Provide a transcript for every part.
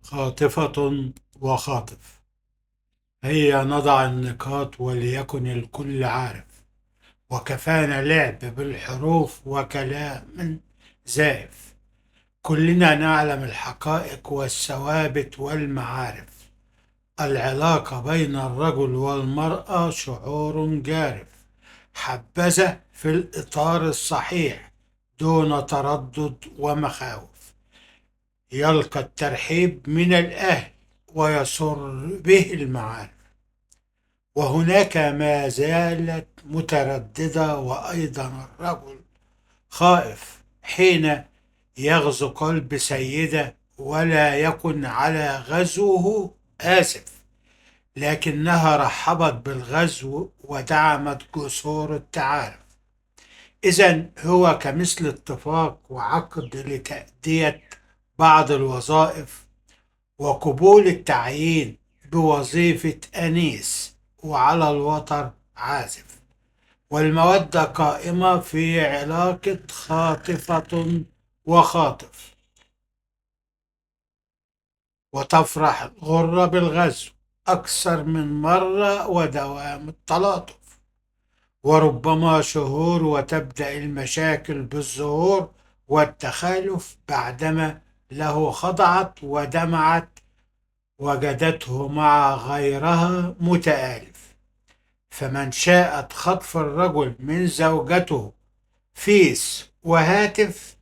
خاطفة وخاطف. هيا نضع النقاط وليكن الكل عارف، وكفانا لعب بالحروف وكلام زائف. كلنا نعلم الحقائق والثوابت والمعارف. العلاقة بين الرجل والمرأة شعور جارف، حبذا في الإطار الصحيح دون تردد ومخاوف. يلقى الترحيب من الأهل ويسر به المعارف. وهناك ما زالت مترددة، وأيضا الرجل خائف حين يغزو قلب سيدة ولا يكن على غزوه آسف، لكنها رحبت بالغزو ودعمت جسور التعارف. إذن هو كمثل اتفاق وعقد لتأدية بعض الوظائف وقبول التعيين بوظيفة أنيس، وعلى الوتر عازف. والمودة قائمة في علاقة خاطفة وخاطف. وتفرح الغرة بالغزو أكثر من مرة ودوام التلاطف، وربما شهور وتبدأ المشاكل بالظهور والتخالف بعدما له خضعت ودمعت وجدته مع غيرها متآلف. فمن شاءت خطف الرجل من زوجته فيس وهاتف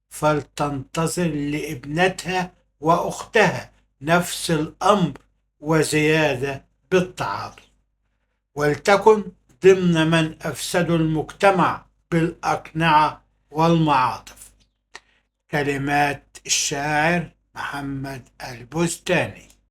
فلتنتظر لابنتها وأختها نفس الأمر وزيادة بالتعاطف، ولتكن ضمن من أفسدوا المجتمع بالأقنعة والمعاطف. كلمات الشاعر محمد البستاني.